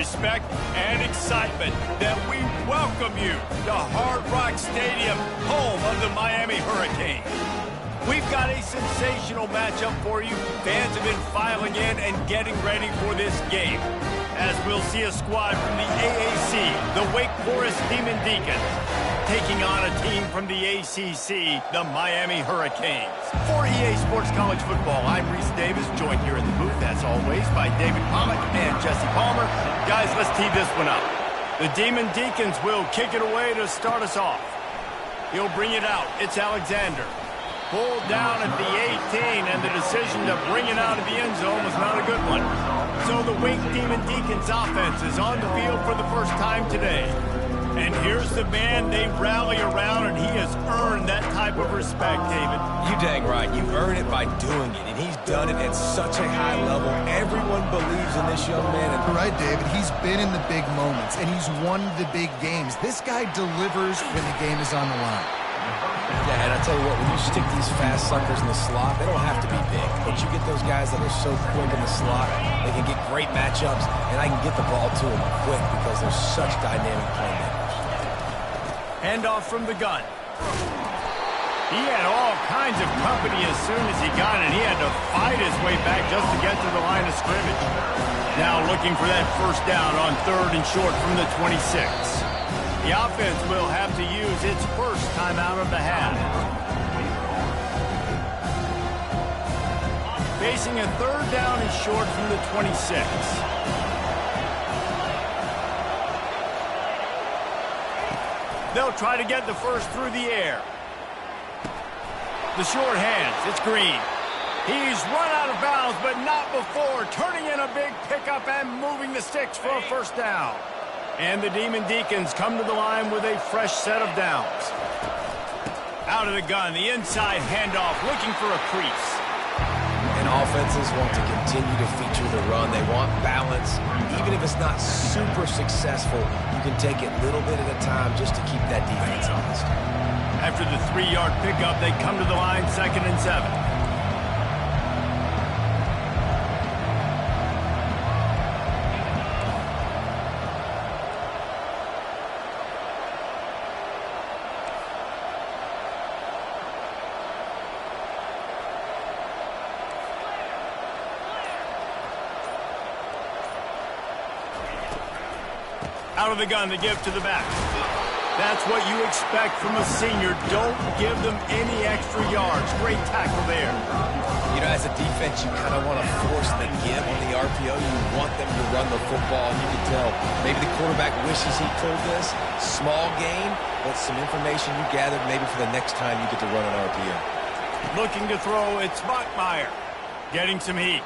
respect and excitement that we welcome you to Hard Rock Stadium, home of the Miami Hurricanes. We've got a sensational matchup for you. Fans have been filing in and getting ready for this game, as we'll see a squad from the AAC, the Wake Forest Demon Deacons, taking on a team from the ACC, the Miami Hurricanes. For EA Sports College Football, I'm Reese Davis, joined here in the booth, as always, by David Pollack and Jesse Palmer. Guys, let's tee this one up. The Demon Deacons will kick it away to start us off. He'll bring it out. It's Alexander. Pulled down at the 18, and the decision to bring it out of the end zone was not a good one. So the Wake Demon Deacons offense is on the field for the first time today. And here's the man they rally around, and he has earned that type of respect, David. You dang right. You earn it by doing it, and he's done it at such a high level. Everyone believes in this young man. You're right, David. He's been in the big moments, and he's won the big games. This guy delivers when the game is on the line. Yeah, and I tell you what, when you stick these fast suckers in the slot, they don't have to be big. But you get those guys that are so quick in the slot, they can get great matchups, and I can get the ball to them quick because they're such dynamic playmakers. Handoff from the gun. He had all kinds of company as soon as he got it. He had to fight his way back just to get to the line of scrimmage. Now looking for that first down on 3rd and short from the 26. The offense will have to use its first timeout of the half. Facing a 3rd down and short from the 26. They'll try to get the first through the air. The short hands, it's Green. He's run out of bounds, but not before turning in a big pickup and moving the sticks for a first down. And the Demon Deacons come to the line with a fresh set of downs. Out of the gun, the inside handoff, looking for a crease. And offenses want to continue to feature the run. They want balance. Even if it's not super successful, you can take it little bit at a time just to keep that defense honest. After the 3-yard pickup, they come to the line, 2nd and 7. Out of the gun, they give to the back. That's what you expect from a senior. Don't give them any extra yards. Great tackle there. You know, as a defense, you kind of want to force the give on the RPO. You want them to run the football. You can tell maybe the quarterback wishes he pulled this. Small gain, but some information you gathered maybe for the next time you get to run an RPO. Looking to throw, it's Bachmeier. Getting some heat.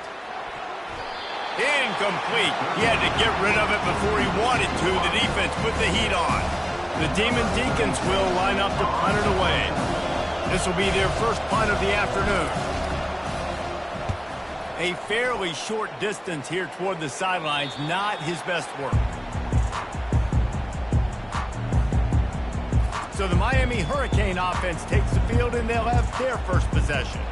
Incomplete. He had to get rid of it before he wanted to. The defense put the heat on. The Demon Deacons will line up to punt it away. This will be their first punt of the afternoon. A fairly short distance here toward the sidelines. Not his best work. So the Miami Hurricane offense takes the field, and they'll have their first possession.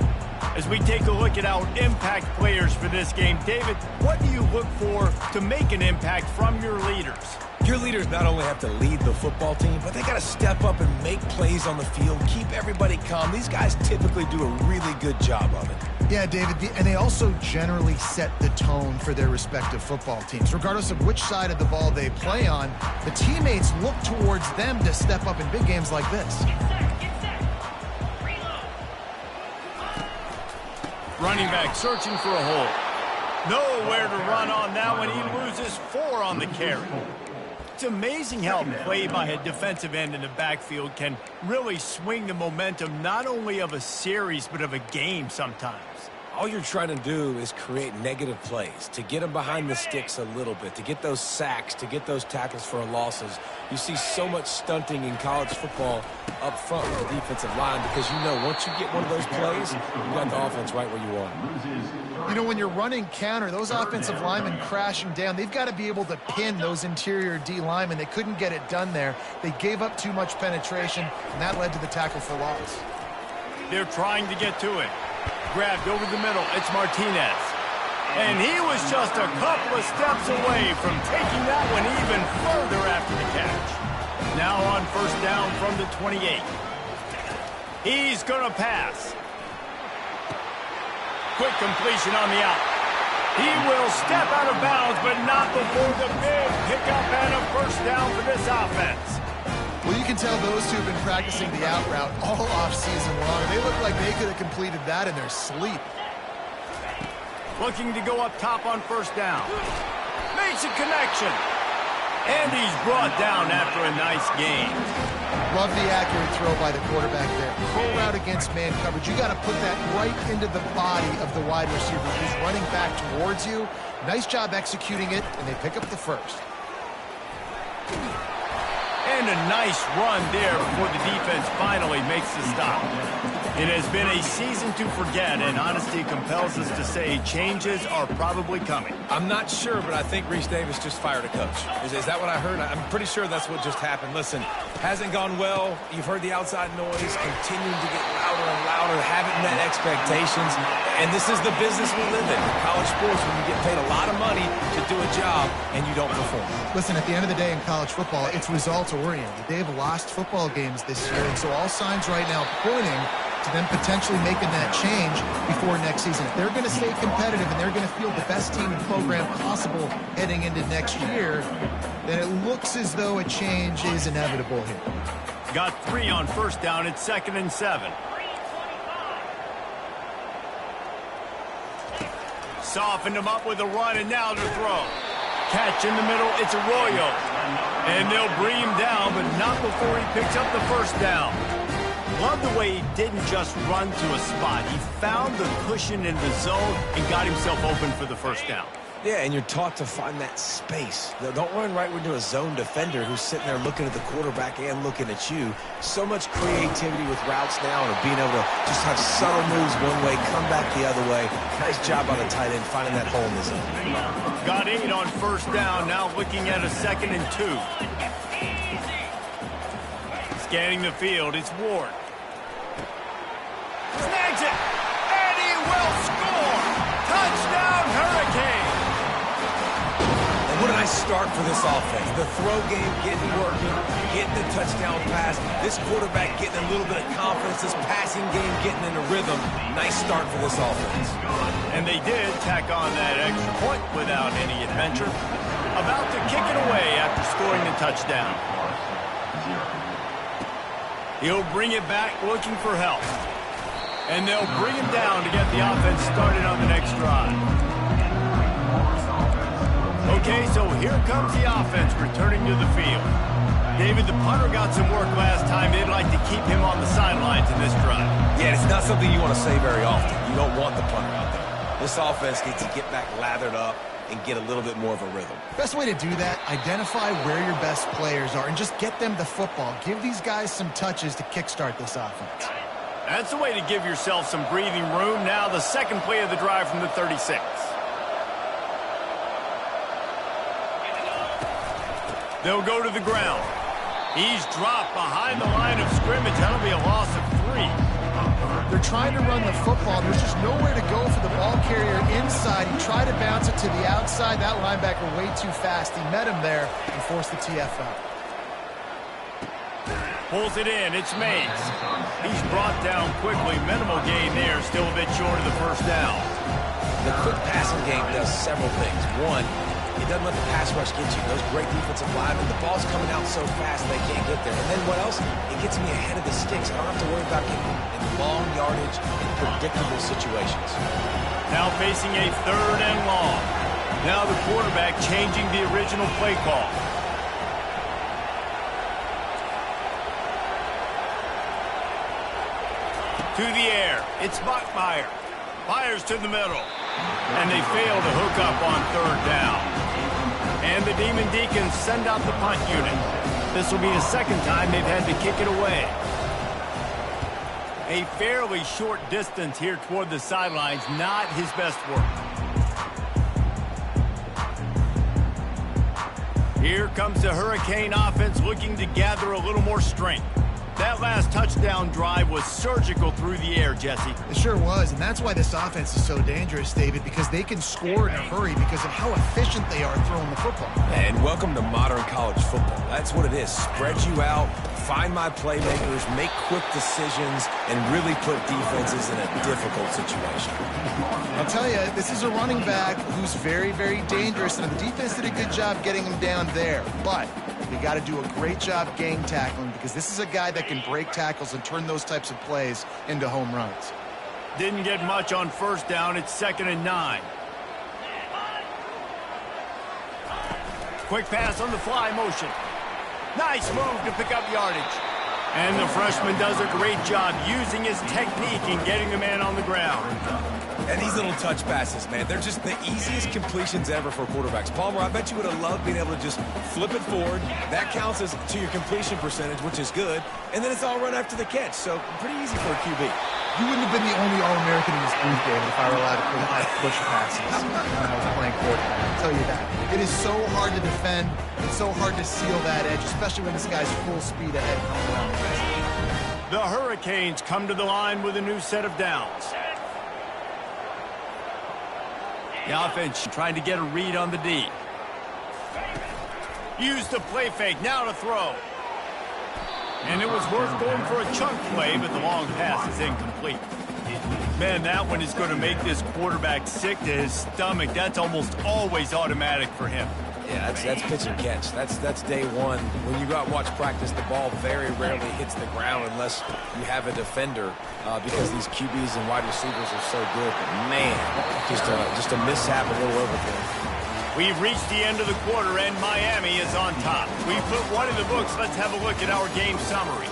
As we take a look at our impact players for this game, David, what do you look for to make an impact from your leaders? Your leaders not only have to lead the football team, but they got to step up and make plays on the field, keep everybody calm. These guys typically do a really good job of it. Yeah, David, and they also generally set the tone for their respective football teams. Regardless of which side of the ball they play on, the teammates look towards them to step up in big games like this. Running back searching for a hole. Nowhere to run on that one. He loses 4 on the carry. It's amazing how play by a defensive end in the backfield can really swing the momentum not only of a series but of a game sometimes. All you're trying to do is create negative plays, to get them behind the sticks a little bit, to get those sacks, to get those tackles for losses. You see so much stunting in college football up front with the defensive line because you know once you get one of those plays, you got the offense right where you want. You know, when you're running counter, those offensive linemen crashing down, they've got to be able to pin those interior D linemen. They couldn't get it done there. They gave up too much penetration, and that led to the tackle for loss. They're trying to get to it. Grabbed over the middle, it's Martinez. And he was just a couple of steps away from taking that further after the catch. Now on first down from the 28. He's going to pass. Quick completion on the out. He will step out of bounds, but not before the big pickup and a first down for this offense. Well, you can tell those two have been practicing the out route all offseason long. They look like they could have completed that in their sleep. Looking to go up top on first down. Makes a connection. And he's brought down after a nice gain. Love the accurate throw by the quarterback there. Pro route against man coverage. You got to put that right into the body of the wide receiver who's running back towards you. Nice job executing it, and they pick up the first. And a nice run there before the defense finally makes the stop. It has been a season to forget, and honesty compels us to say changes are probably coming. I'm not sure, but I think Reese Davis just fired a coach. Is that what I heard? I'm pretty sure that's what just happened. Listen, hasn't gone well. You've heard the outside noise, continuing to get louder and louder, haven't met expectations. And this is the business we live in. College sports, when you get paid a lot of money to do a job and you don't perform. Listen, at the end of the day in college football, it's results-oriented. They've lost football games this year, and so all signs right now pointing to them potentially making that change before next season. If they're going to stay competitive and they're going to field the best team and program possible heading into next year, then it looks as though a change is inevitable here. Got 3 on first down at 2nd and 7. Softened him up with a run, and now to throw. Catch in the middle, it's Arroyo. And they'll bring him down, but not before he picks up the first down. Love the way he didn't just run to a spot. He found the cushion in the zone and got himself open for the first down. Yeah, and you're taught to find that space. Don't run right into a zone defender who's sitting there looking at the quarterback and looking at you. So much creativity with routes now and being able to just have subtle moves one way, come back the other way. Nice job on the tight end finding that hole in the zone. Got 8 on first down, now looking at a 2nd and 2. Scanning the field, it's Ward. Snags it, and he will score! Touchdown, Hurricane! And what a nice start for this offense. The throw game getting working, getting the touchdown pass. This quarterback getting a little bit of confidence. This passing game getting in a rhythm. Nice start for this offense. And they did tack on that extra point without any adventure. About to kick it away after scoring the touchdown. He'll bring it back looking for help. And they'll bring him down to get the offense started on the next drive. Okay, so here comes the offense returning to the field. David, the punter got some work last time. They'd like to keep him on the sidelines in this drive. Yeah, it's not something you want to say very often. You don't want the punter out there. This offense needs to get back lathered up and get a little bit more of a rhythm. Best way to do that, identify where your best players are and just get them the football. Give these guys some touches to kickstart this offense. That's the way to give yourself some breathing room. Now the second play of the drive from the 36. They'll go to the ground. He's dropped behind the line of scrimmage. That'll be a loss of 3. They're trying to run the football. There's just nowhere to go for the ball carrier inside. He tried to bounce it to the outside. That linebacker way too fast. He met him there and forced the TFL. Pulls it in. It's Mays. He's brought down quickly. Minimal gain there. Still a bit short of the first down. The quick passing game does several things. One, it doesn't let the pass rush get you. Those great defensive linemen, the ball's coming out so fast they can't get there. And then what else? It gets me ahead of the sticks. I don't have to worry about getting in long yardage in predictable situations. Now facing a 3rd and long. Now the quarterback changing the original play call. To the air. It's Bachmeier. Fires to the middle. And they fail to hook up on 3rd down. And the Demon Deacons send out the punt unit. This will be the 2nd time they've had to kick it away. A fairly short distance here toward the sidelines. Not his best work. Here comes the Hurricane offense looking to gather a little more strength. That last touchdown drive was surgical through the air, Jesse. It sure was, and that's why this offense is so dangerous, David, because they can score in a hurry because of how efficient they are throwing the football. And welcome to modern college football. That's what it is. Spread you out, find my playmakers, make quick decisions, and really put defenses in a difficult situation. I'll tell you, this is a running back who's very, very dangerous, and the defense did a good job getting him down there. But you got to do a great job gang tackling because this is a guy that can break tackles and turn those types of plays into home runs. Didn't get much on first down. It's 2nd and 9. Quick pass on the fly motion. Nice move to pick up yardage. And the freshman does a great job using his technique and getting the man on the ground. And these little touch passes, man, they're just the easiest completions ever for quarterbacks. Palmer, I bet you would have loved being able to just flip it forward. That counts as to your completion percentage, which is good. And then it's all run after the catch, so pretty easy for a QB. You wouldn't have been the only All-American in this booth, David, if I were allowed to push passes when I was playing quarterback. I'll tell you that. It is so hard to defend. It's so hard to seal that edge, especially when this guy's full speed ahead coming around the place. The Hurricanes come to the line with a new set of downs. The offense trying to get a read on the D. Use the play fake, now to throw. And it was worth going for a chunk play, but the long pass is incomplete. Man, that one is going to make this quarterback sick to his stomach. That's almost always automatic for him. Yeah, that's pitch and catch. That's day one. When you go out and watch practice, the ball very rarely hits the ground unless you have a defender because these QBs and wide receivers are so good. But man, just a mishap, a little overthrow. We've reached the end of the quarter, and Miami is on top. We put one in the books. Let's have a look at our game summary.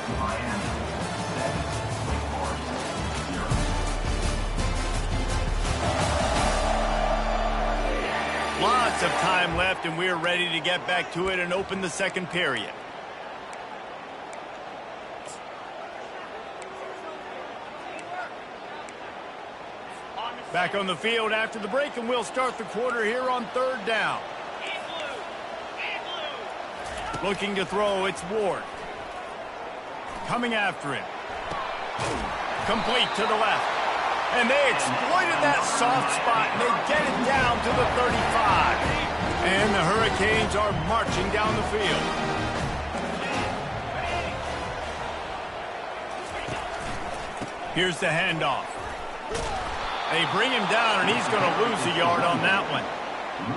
Lots of time left, and we're ready to get back to it and open the second period. Back on the field after the break, and we'll start the quarter here on 3rd down. Looking to throw, it's Ward. Coming after him. Complete to the left. And they exploited that soft spot, and they get it down to the 35. And the Hurricanes are marching down the field. Here's the handoff. They bring him down, and he's going to lose a yard on that one.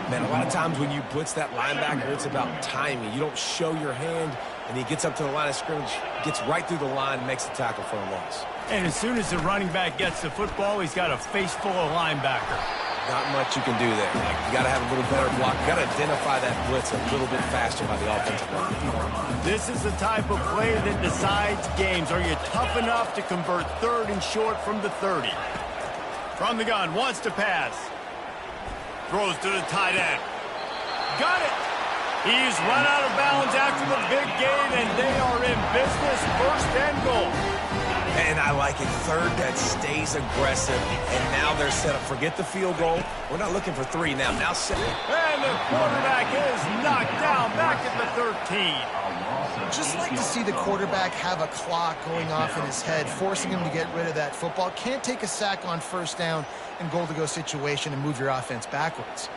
Man, a lot of times when you blitz that linebacker, it's about timing. You don't show your hand, and he gets up to the line of scrimmage, gets right through the line, and makes the tackle for a loss. And as soon as the running back gets the football, he's got a face full of linebacker. Not much you can do there. You got to have a little better block. You got to identify that blitz a little bit faster by the offensive line. This is the type of play that decides games. Are you tough enough to convert 3rd and short from the 30? From the gun, wants to pass. Throws to the tight end. Got it. He's run out of bounds after the big gain, and they are in business. 1st and goal. And I like it. 3rd, that stays aggressive. And now they're set up. Forget the field goal. We're not looking for 3 now. Now 7. And the quarterback is knocked down back at the 13. Just like to see the quarterback have a clock going off in his head, forcing him to get rid of that football. Can't take a sack on 1st down and goal-to-go situation and move your offense backwards.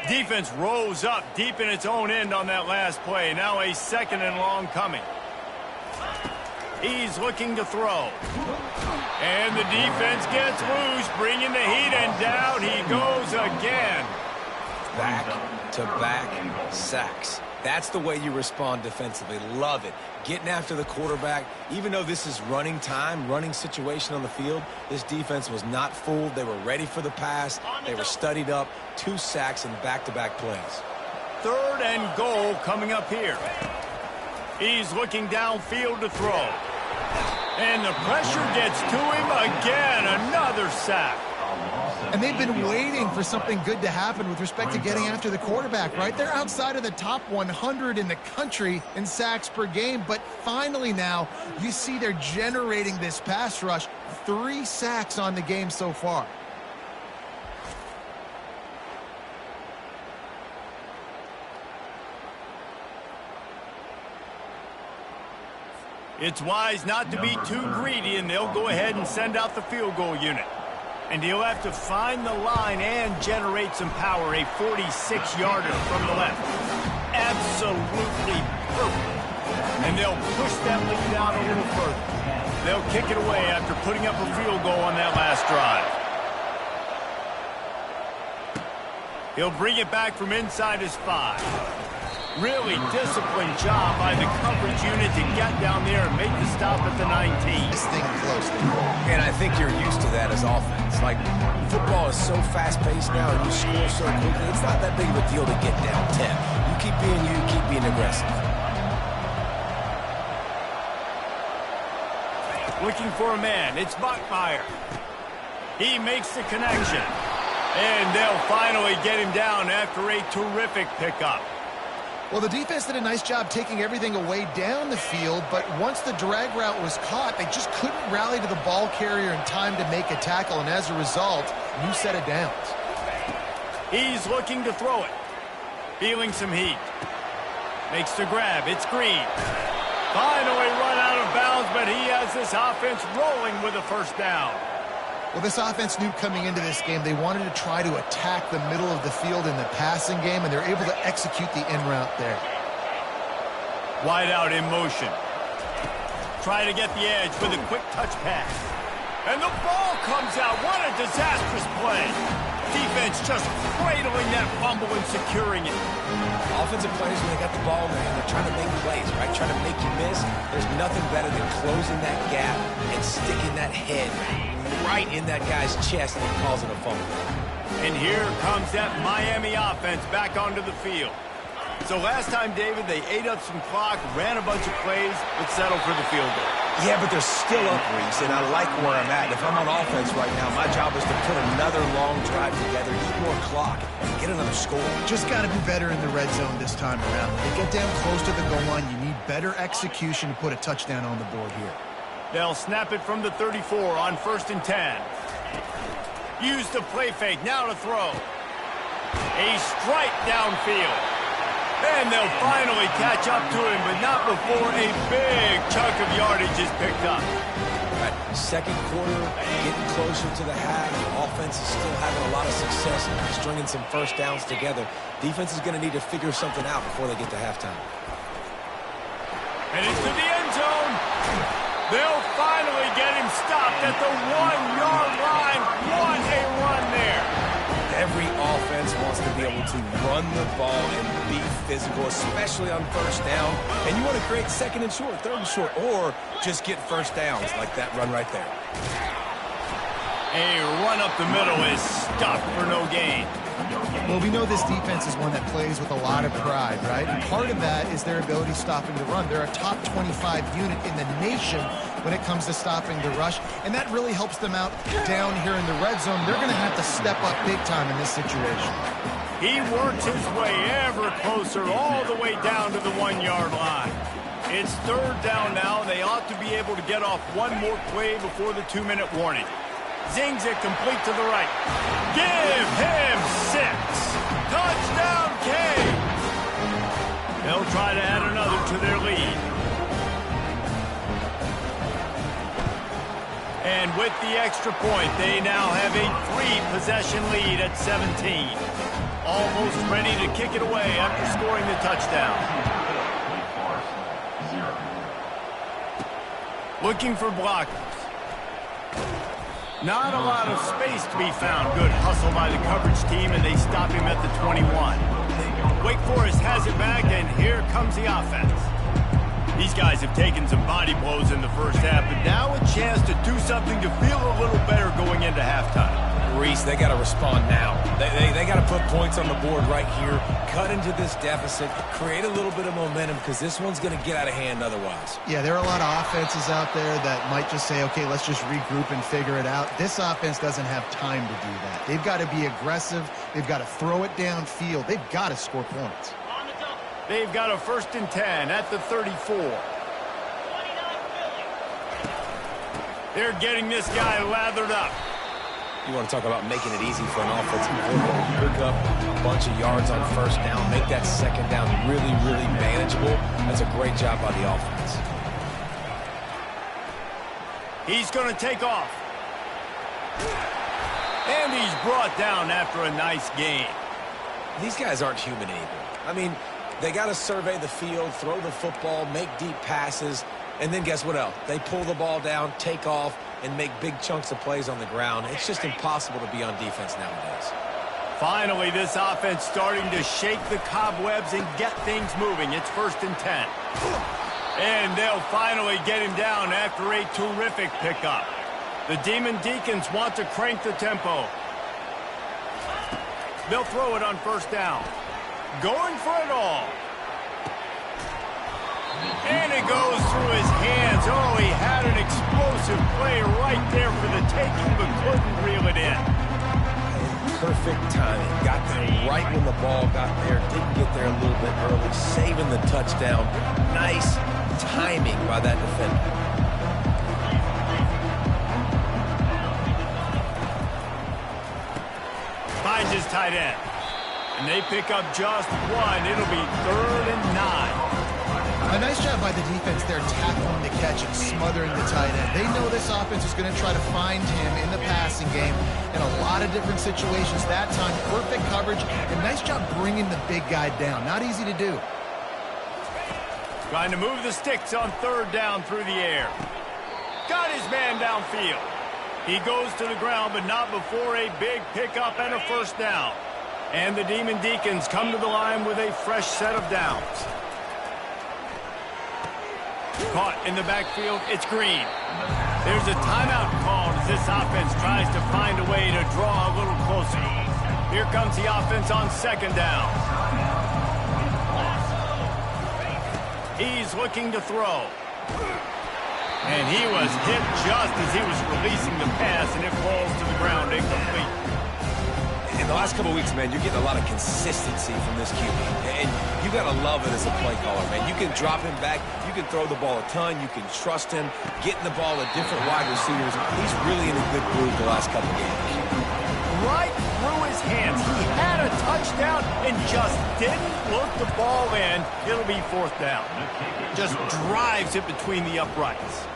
Defense rose up deep in its own end on that last play. Now a 2nd and long coming. He's looking to throw. And the defense gets loose, bringing the heat, and down he goes again. Back-to-back sacks. That's the way you respond defensively. Love it. Getting after the quarterback. Even though this is running time, running situation on the field, this defense was not fooled. They were ready for the pass. They were studied up. 2 sacks in back-to-back plays. 3rd and goal coming up here. He's looking downfield to throw. And the pressure gets to him again. Another sack. And they've been waiting for something good to happen with respect to getting after the quarterback, right? They're outside of the top 100 in the country in sacks per game, but finally now you see they're generating this pass rush. 3 sacks on the game so far. It's wise not to be too greedy, and they'll go ahead and send out the field goal unit. And he'll have to find the line and generate some power, a 46-yarder from the left. Absolutely perfect. And they'll push that lead out a little further. They'll kick it away after putting up a field goal on that last drive. He'll bring it back from inside his 5. Really disciplined job by the coverage unit to get down there and make the stop at the 19. This thing closely. And I think you're used to that as offense. Like, football is so fast-paced now and you score so quickly, it's not that big of a deal to get down 10. You keep being you, keep being aggressive. Looking for a man, it's Bachmeier. He makes the connection. And they'll finally get him down after a terrific pickup. Well, the defense did a nice job taking everything away down the field, but once the drag route was caught, they just couldn't rally to the ball carrier in time to make a tackle, and as a result, new set of downs. He's looking to throw it. Feeling some heat. Makes the grab. It's Green. Finally run out of bounds, but he has this offense rolling with a first down. Well, this offense knew coming into this game they wanted to try to attack the middle of the field in the passing game, and they're able to execute the in route there. Wide out in motion. Try to get the edge with a quick touch pass. And the ball comes out. What a disastrous play. Defense just cradling that fumble and securing it. Offensive players, when they got the ball in their hand, they're trying to make plays, right? Trying to make you miss. There's nothing better than closing that gap and sticking that head right in that guy's chest and causing a fumble. And here comes that Miami offense back onto the field. So last time, David, they ate up some clock, ran a bunch of plays, but settled for the field goal. Yeah, but they're still up, Reese, and I like where I'm at. If I'm on offense right now, my job is to put another long drive together, eat more clock, and get another score. Just got to be better in the red zone this time around. When they get down close to the goal line, you need better execution to put a touchdown on the board here. They'll snap it from the 34 on 1st and 10. Use the play fake, now to throw. A strike downfield. And they'll finally catch up to him, but not before a big chunk of yardage is picked up. Right. Second quarter, getting closer to the half. Offense is still having a lot of success stringing some first downs together. Defense is going to need to figure something out before they get to halftime. And into the end zone. They'll finally get him stopped at the 1-yard line. What a run there. Every offense wants to be able to run the ball and be physical, especially on first down. And you want to create second and short, third and short, or just get first downs like that run right there. A run up the middle is stopped for no gain. Well, we know this defense is one that plays with a lot of pride, right? And part of that is their ability stopping the run. They're a top 25 unit in the nation when it comes to stopping the rush, and that really helps them out down here in the red zone. They're going to have to step up big time in this situation. He works his way ever closer all the way down to the 1-yard line. It's third down now. They ought to be able to get off one more play before the 2-minute warning. Zings it complete to the right. Give him 6. Touchdown, Kane. They'll try to add another to their lead. And with the extra point, they now have a 3-possession lead at 17. Almost ready to kick it away after scoring the touchdown. Looking for blockers. Not a lot of space to be found. Good hustle by the coverage team, and they stop him at the 21. Wake Forest has it back, and here comes the offense. These guys have taken some body blows in the first half, but now a chance to do something to feel a little better going into halftime. Reese, they got to respond now. They got to put points on the board right here, cut into this deficit, create a little bit of momentum because this one's going to get out of hand otherwise. Yeah, there are a lot of offenses out there that might just say, okay, let's just regroup and figure it out. This offense doesn't have time to do that. They've got to be aggressive. They've got to throw it downfield. They've got to score points. They've got a 1st and 10 at the 34. They're getting this guy lathered up. You want to talk about making it easy for an offensive quarterback. Pick up a bunch of yards on 1st down, make that 2nd down really, really manageable. That's a great job by the offense. He's going to take off. And he's brought down after a nice gain. These guys aren't human anymore. I mean, they got to survey the field, throw the football, make deep passes, and then guess what else? They pull the ball down, take off, and make big chunks of plays on the ground. It's just impossible to be on defense nowadays. Finally, this offense starting to shake the cobwebs and get things moving. It's 1st and 10. And they'll finally get him down after a terrific pickup. The Demon Deacons want to crank the tempo. They'll throw it on 1st down. Going for it all. And it goes through his hands. Oh, he had an explosive play right there for the taking, but couldn't reel it in. Perfect timing. Got there right when the ball got there. Didn't get there a little bit early. Saving the touchdown. Nice timing by that defender. Finds his tight end. And they pick up just one. It'll be 3rd and 9. A nice job by the defense there tackling the catch and smothering the tight end. They know this offense is going to try to find him in the passing game in a lot of different situations. That time, perfect coverage, and nice job bringing the big guy down. Not easy to do. Trying to move the sticks on 3rd down through the air. Got his man downfield. He goes to the ground, but not before a big pickup and a 1st down. And the Demon Deacons come to the line with a fresh set of downs. Caught in the backfield, it's Green. There's a timeout called as this offense tries to find a way to draw a little closer. Here comes the offense on 2nd down. He's looking to throw. And he was hit just as he was releasing the pass, and it falls to the ground incomplete. In the last couple of weeks, man, you're getting a lot of consistency from this QB. And you got to love it as a play caller, man. You can drop him back. You can throw the ball a ton. You can trust him, getting the ball to different wide receivers. He's really in a good groove the last couple of games. Right through his hands. He had a touchdown and just didn't look the ball in. It'll be 4th down. Just drives it between the uprights.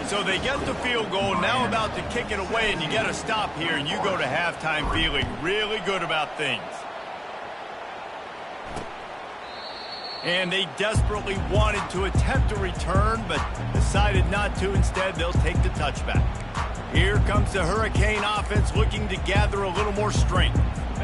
So they get the field goal, now about to kick it away, and you get a stop here, and you go to halftime feeling really good about things. And they desperately wanted to attempt a return, but decided not to. Instead, they'll take the touchback. Here comes the Hurricane offense looking to gather a little more strength.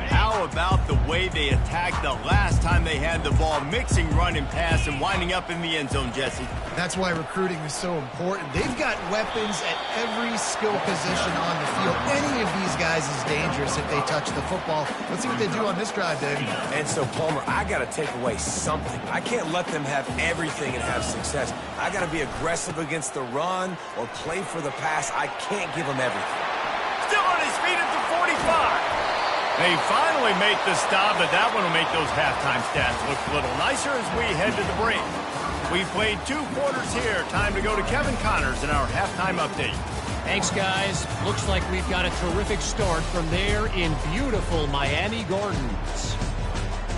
How about the way they attacked the last time they had the ball, mixing run and pass and winding up in the end zone, Jesse? That's why recruiting is so important. They've got weapons at every skill position on the field. Any of these guys is dangerous if they touch the football. Let's see what they do on this drive, Dave. And so, Palmer, I got to take away something. I can't let them have everything and have success. I got to be aggressive against the run or play for the pass. I can't give them everything. Still on his feet at the 45. They finally make the stop, but that one will make those halftime stats look a little nicer as we head to the break. We've played 2 quarters here. Time to go to Kevin Connors in our halftime update. Thanks, guys. Looks like we've got a terrific start from there in beautiful Miami Gardens.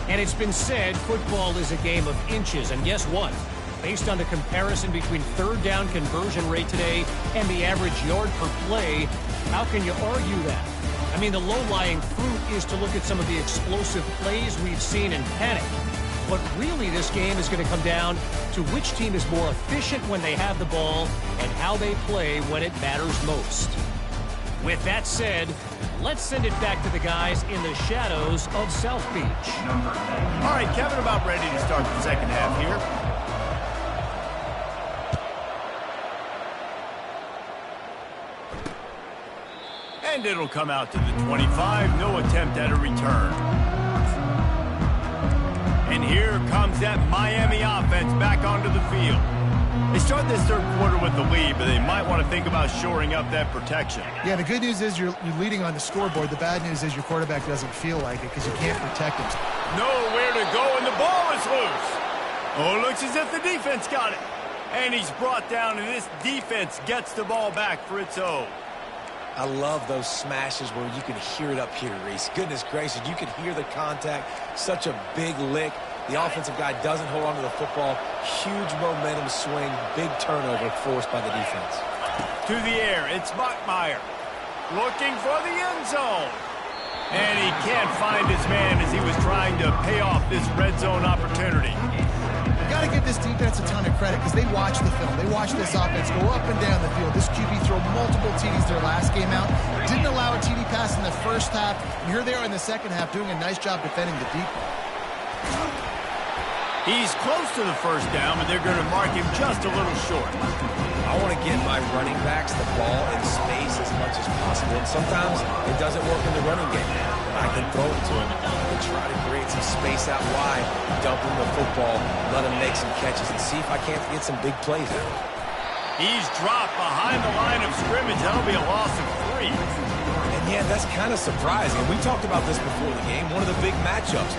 And it's been said football is a game of inches. And guess what? Based on the comparison between 3rd down conversion rate today and the average yard per play, how can you argue that? I mean, the low-lying fruit is to look at some of the explosive plays we've seen and panic. But really, this game is going to come down to which team is more efficient when they have the ball and how they play when it matters most. With that said, let's send it back to the guys in the shadows of South Beach. All right, Kevin, about ready to start the second half here. And it'll come out to the 25. No attempt at a return. And here comes that Miami offense back onto the field. They start this third quarter with the lead, but they might want to think about shoring up that protection. Yeah, the good news is you're leading on the scoreboard. The bad news is your quarterback doesn't feel like it because you can't protect him. Nowhere to go, and the ball is loose. Oh, it looks as if the defense got it. And he's brought down, and this defense gets the ball back for its own. I love those smashes where you can hear it up here, Reese. Goodness gracious, you can hear the contact. Such a big lick. The offensive guy doesn't hold on to the football. Huge momentum swing. Big turnover forced by the defense. To the air, it's Bachmeier. Looking for the end zone. And he can't find his man as he was trying to pay off this red zone opportunity. You got to give this defense a ton of credit because they watch the film. They watch this offense go up and down the field. This QB threw multiple TDs their last game out. Didn't allow a TD pass in the first half. And here they are in the second half doing a nice job defending the deep ball. He's close to the first down, but they're going to mark him just a little short. I want to get my running backs the ball in space as much as possible. And sometimes it doesn't work in the running game. I can throw it to him and try to create some space out wide, dump him the football, let him make some catches, and see if I can't get some big plays out. He's dropped behind the line of scrimmage. That'll be a loss of 3. And yeah, that's kind of surprising. We talked about this before the game. One of the big matchups.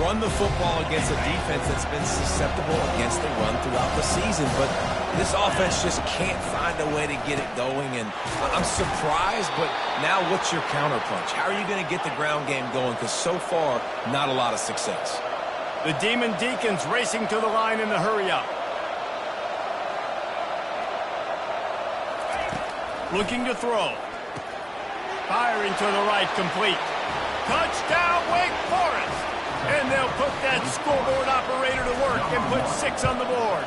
Run the football against a defense that's been susceptible against the run throughout the season. But this offense just can't find a way to get it going. And I'm surprised, but now what's your counterpunch? How are you going to get the ground game going? Because so far, not a lot of success. The Demon Deacons racing to the line in the hurry-up. Looking to throw. Firing to the right, complete. Touchdown, Wake Forest! And they'll put that scoreboard operator to work and put 6 on the board.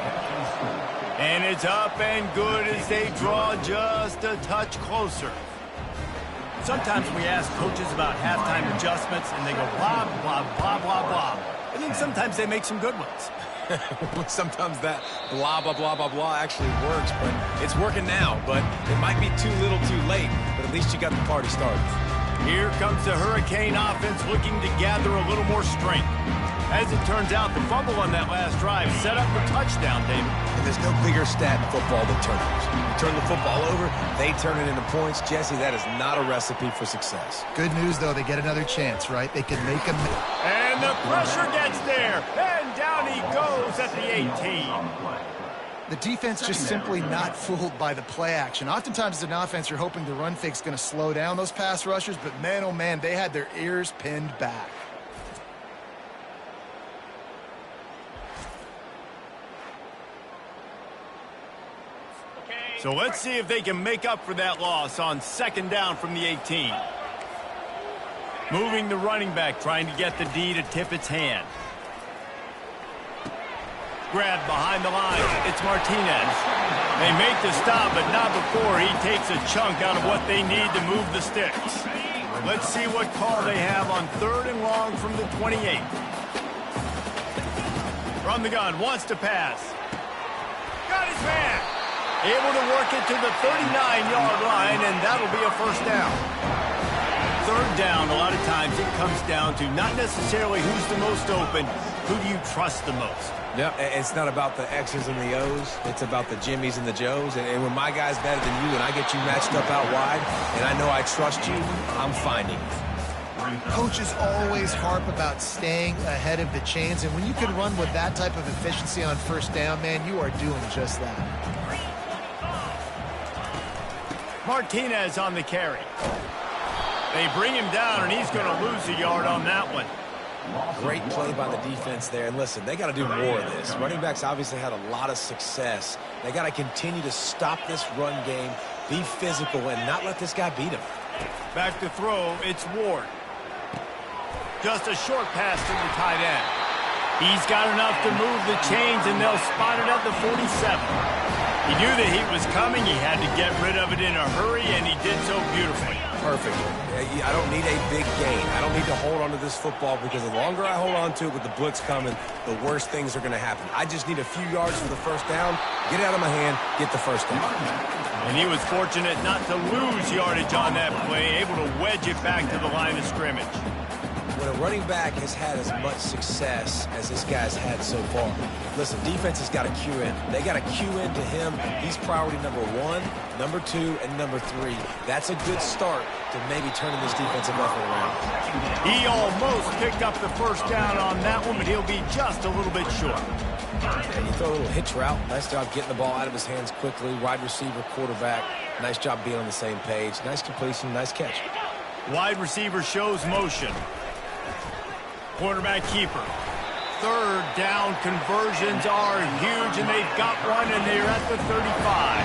And it's up and good as they draw just a touch closer. Sometimes we ask coaches about halftime adjustments, and they go blah, blah, blah, blah, blah. I think sometimes they make some good ones. Sometimes that blah, blah, blah, blah, blah actually works, but it's working now. But it might be too little too late, but at least you got the party started. Here comes the Hurricane offense looking to gather a little more strength. As it turns out, the fumble on that last drive set up the touchdown, David. And there's no bigger stat in football than turnovers. You turn the football over, they turn it into points. Jesse, that is not a recipe for success. Good news, though, they get another chance, right? They can make them. And the pressure gets there. And down he goes at the 18. The defense just simply not fooled by the play action. Oftentimes as an offense, you're hoping the run fake's going to slow down those pass rushers, but man, oh man, they had their ears pinned back. So let's see if they can make up for that loss on second down from the 18. Moving the running back, trying to get the D to tip its hand. Grabbed behind the line. It's Martinez. They make the stop, but not before he takes a chunk out of what they need to move the sticks. Let's see what call they have on 3rd and long from the 28. From the gun, wants to pass. Got his man. Able to work it to the 39-yard line, and that'll be a first down. 3rd down, a lot of times it comes down to not necessarily who's the most open, who do you trust the most? Yeah, it's not about the X's and the O's. It's about the Jimmies and the Joes. And when my guy's better than you and I get you matched up out wide and I know I trust you, I'm finding you. Coaches always harp about staying ahead of the chains, and when you can run with that type of efficiency on first down, man, you are doing just that. Martinez on the carry. They bring him down, and he's going to lose a yard on that one. Great play by the defense there. And listen, they got to do more of this. Running backs obviously had a lot of success. They got to continue to stop this run game, be physical, and not let this guy beat him. Back to throw, it's Ward. Just a short pass to the tight end. He's got enough to move the chains, and they'll spot it at the 47. He knew the heat was coming. He had to get rid of it in a hurry, and he did so beautifully. Perfect. I don't need a big gain. I don't need to hold on to this football because the longer I hold on to it with the blitz coming, the worse things are going to happen. I just need a few yards for the first down, get it out of my hand, get the first down. And he was fortunate not to lose yardage on that play, able to wedge it back to the line of scrimmage. When a running back has had as much success as this guy's had so far, listen, defense has got to cue in. They got to cue into him. He's priority number 1, number 2, and number 3. That's a good start to maybe turning this defensive effort around. He almost picked up the first down on that one, but he'll be just a little bit short. And you throw a little hitch route. Nice job getting the ball out of his hands quickly. Wide receiver, quarterback. Nice job being on the same page. Nice completion, nice catch. Wide receiver shows motion. Quarterback keeper. Third down conversions are huge, and they've got one, and they're at the 35.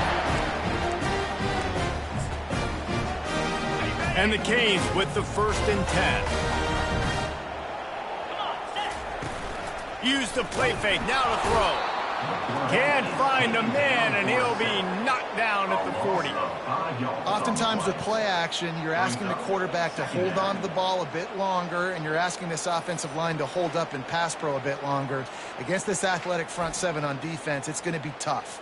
And the Canes with the 1st and 10. Use the play fake, now to throw. Can't find a man, and he'll be knocked down at the 40. Oftentimes with play action, you're asking the quarterback to hold on to the ball a bit longer, and you're asking this offensive line to hold up in pass pro a bit longer. Against this athletic front 7 on defense, it's going to be tough.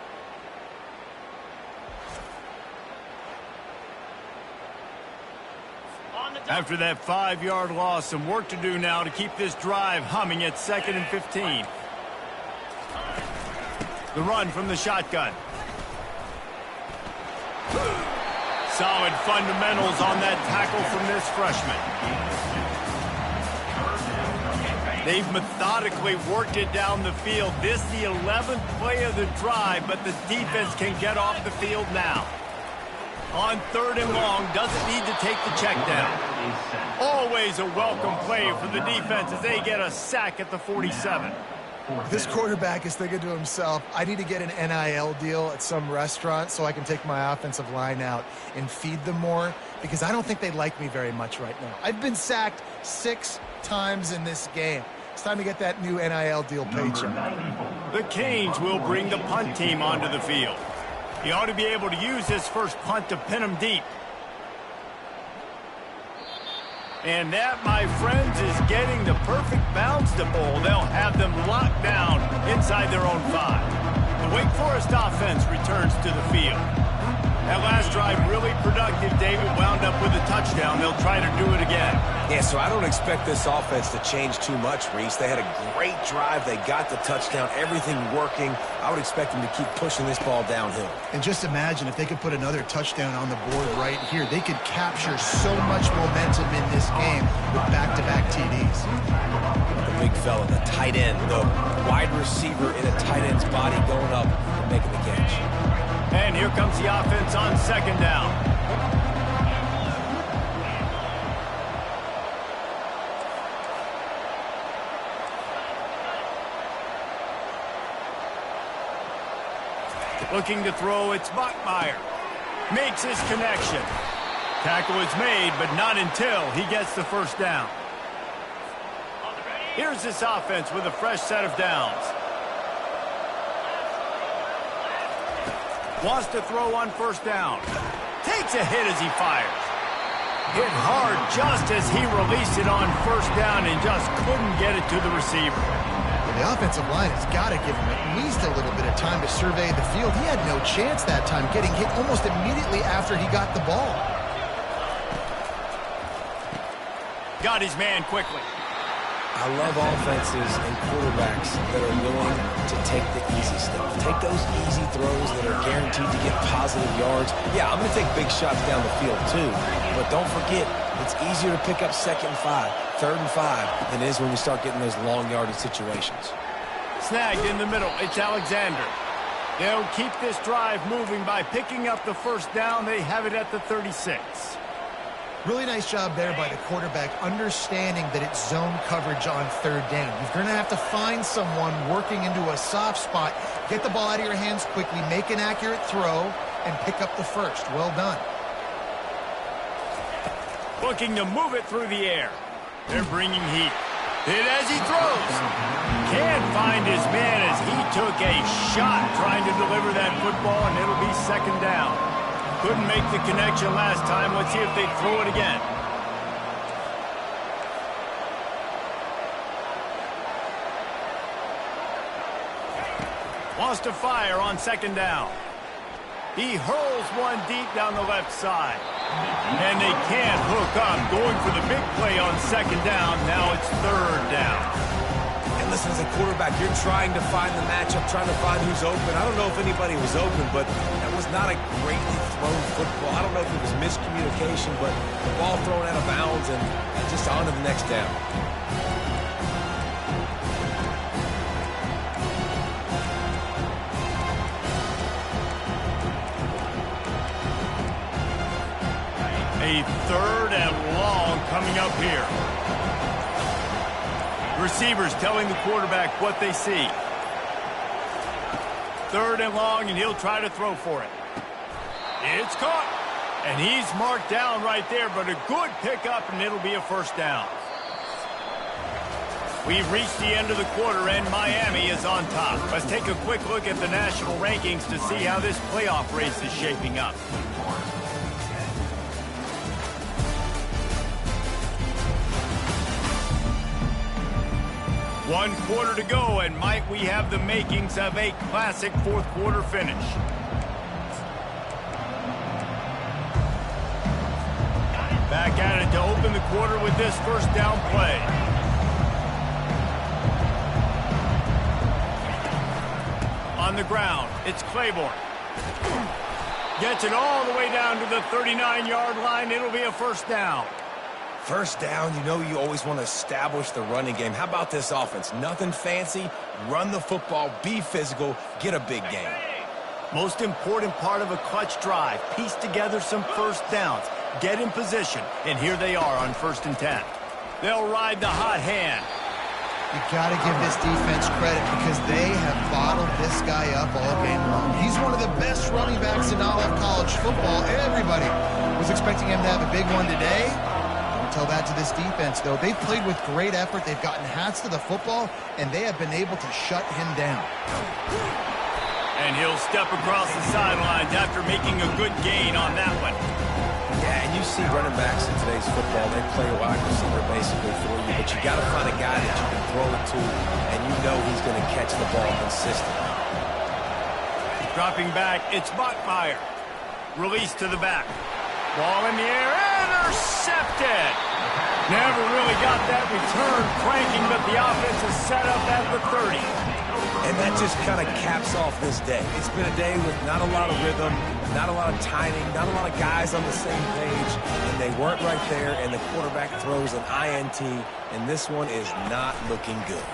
After that 5-yard loss, some work to do now to keep this drive humming at 2nd and 15. The run from the shotgun. Solid fundamentals on that tackle from this freshman. They've methodically worked it down the field. This the 11th play of the drive, but the defense can get off the field now. On 3rd and long, doesn't need to take the check down. Always a welcome play for the defense as they get a sack at the 47. This quarterback is thinking to himself, I need to get an NIL deal at some restaurant so I can take my offensive line out and feed them more, because I don't think they like me very much right now. I've been sacked 6 times in this game. It's time to get that new NIL deal paycheck. The Canes will bring the punt team onto the field. He ought to be able to use his first punt to pin him deep. And that, my friends, is getting the perfect bounce to bowl. They'll have them locked down inside their own 5. The Wake Forest offense returns to the field. That last drive really productive. David wound up with a touchdown. They'll try to do it again. Yeah, so I don't expect this offense to change too much, Reese. They had a great drive. They got the touchdown, everything working. I would expect them to keep pushing this ball downhill. And just imagine if they could put another touchdown on the board right here. They could capture so much momentum in this game with back-to-back TDs. The big fella, the tight end, the wide receiver in a tight end's body going up and making the catch. And here comes the offense on 2nd down. Looking to throw, it's Bachmeier. Makes his connection. Tackle is made, but not until he gets the first down. Here's this offense with a fresh set of downs. Wants to throw on 1st down. Takes a hit as he fires. Hit hard just as he released it on 1st down and just couldn't get it to the receiver. The offensive line has got to give him at least a little bit of time to survey the field. He had no chance that time, getting hit almost immediately after he got the ball. Got his man quickly. I love offenses and quarterbacks that are willing to take the easy stuff. Take those easy throws that are guaranteed to get positive yards. Yeah, I'm going to take big shots down the field too. But don't forget, it's easier to pick up 2nd and 5, 3rd and 5 than it is when we start getting those long yardage situations. Snagged in the middle. It's Alexander. They'll keep this drive moving by picking up the 1st down. They have it at the 36. Really nice job there by the quarterback, understanding that it's zone coverage on 3rd down. You're going to have to find someone working into a soft spot, get the ball out of your hands quickly, make an accurate throw, and pick up the 1st. Well done. Looking to move it through the air. They're bringing heat. Hit as he throws. Can't find his man as he took a shot trying to deliver that football, and it'll be second down. Couldn't make the connection last time. Let's see if they throw it again. Wants to fire on second down. He hurls one deep down the left side. And they can't hook up. Going for the big play on second down. Now it's third down. And listen, as a quarterback, you're trying to find the matchup, trying to find who's open. I don't know if anybody was open, but that was not a greatly thrown football. I don't know if it was miscommunication, but the ball thrown out of bounds and just on to the next down. A third and long coming up here. Receivers telling the quarterback what they see. Third and long, and he'll try to throw for it. It's caught. And he's marked down right there, but a good pickup, and it'll be a first down. We've reached the end of the quarter, and Miami is on top. Let's take a quick look at the national rankings to see how this playoff race is shaping up. One quarter to go, and might we have the makings of a classic fourth quarter finish. Back at it to open the quarter with this first down play. On the ground, it's Claiborne. Gets it all the way down to the 39-yard line. It'll be a first down. First down, you know you always want to establish the running game. How about this offense? Nothing fancy. Run the football, be physical, get a big game. Most important part of a clutch drive. Piece together some first downs. Get in position. And here they are on 1st and 10. They'll ride the hot hand. You got to give this defense credit because they have bottled this guy up all game long. He's one of the best running backs in all of college football. Everybody was expecting him to have a big one today. Tell that to this defense, though. They've played with great effort. They've gotten hats to the football, and they have been able to shut him down. And he'll step across the sidelines after making a good gain on that one. Yeah, and you see running backs in today's football, they play a wide receiver basically for you, but you got to find a guy that you can throw it to, and you know he's going to catch the ball consistently. Dropping back, it's Bachmeier. Release to the back. Ball in the air, intercepted. Never really got that return cranking, but the offense is set up at the 30. And that just kind of caps off this day. It's been a day with not a lot of rhythm, not a lot of timing, not a lot of guys on the same page, and they weren't right there, and the quarterback throws an INT, and this one is not looking good.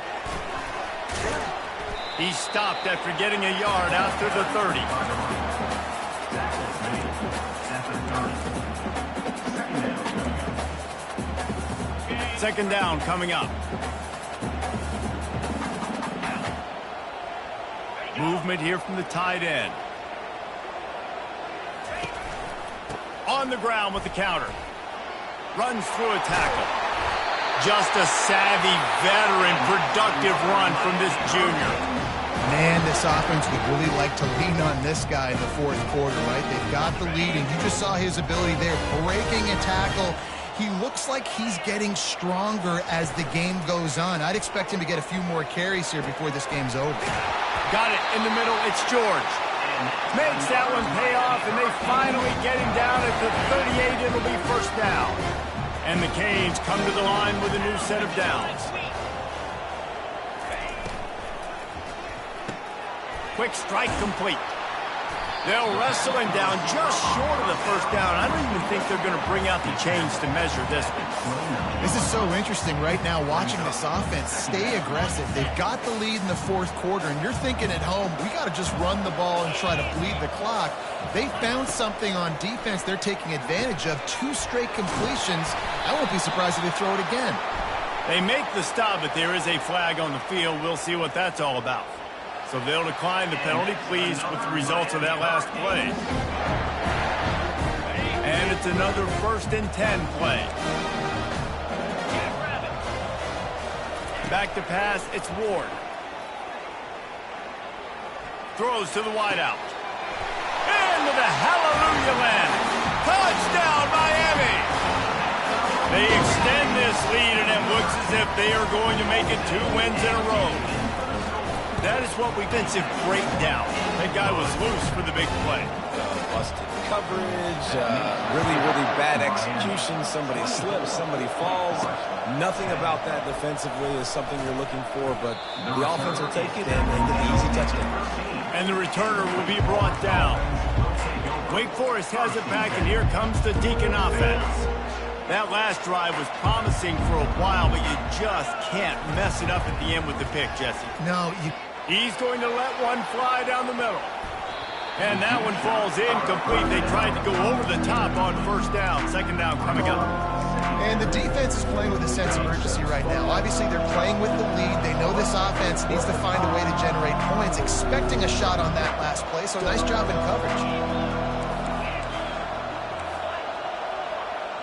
He stopped after getting a yard out to the 30. Second down coming up. Movement here from the tight end. On the ground with the counter. Runs through a tackle. Just a savvy, veteran, productive run from this junior. Man, this offense would really like to lean on this guy in the fourth quarter, right? They've got the lead, and you just saw his ability there, breaking a tackle. He looks like he's getting stronger as the game goes on. I'd expect him to get a few more carries here before this game's over. Got it in the middle. It's George. Makes that one pay off, and they finally get him down at the 38. It'll be first down. And the Canes come to the line with a new set of downs. Quick strike complete. They'll wrestle him down just short of the first down. I don't even think they're going to bring out the chains to measure this one. This is so interesting right now watching this offense stay aggressive. They've got the lead in the fourth quarter, and you're thinking at home, we got to just run the ball and try to bleed the clock. They found something on defense they're taking advantage of. 2 straight completions. I won't be surprised if they throw it again. They make the stop, but there is a flag on the field. We'll see what that's all about. So they'll decline the penalty, pleased with the results of that last play. And it's another 1st and 10 play. Back to pass, it's Ward. Throws to the wideout. Into the hallelujah land. Touchdown, Miami! They extend this lead, and it looks as if they are going to make it 2 wins in a row. That is what we defensive breakdown. That guy was loose for the big play. Busted coverage, really bad execution. Somebody slips, somebody falls. Nothing about that defensively is something you're looking for, but the offense will take it and get the easy touchdown. And the returner will be brought down. Wake Forest has it back, and here comes the Deacon offense. That last drive was promising for a while, but you just can't mess it up at the end with the pick, Jesse. No, He's going to let one fly down the middle. And that one falls incomplete. They tried to go over the top on first down. Second down coming up. And the defense is playing with a sense of urgency right now. Obviously, they're playing with the lead. They know this offense needs to find a way to generate points, expecting a shot on that last play. So nice job in coverage.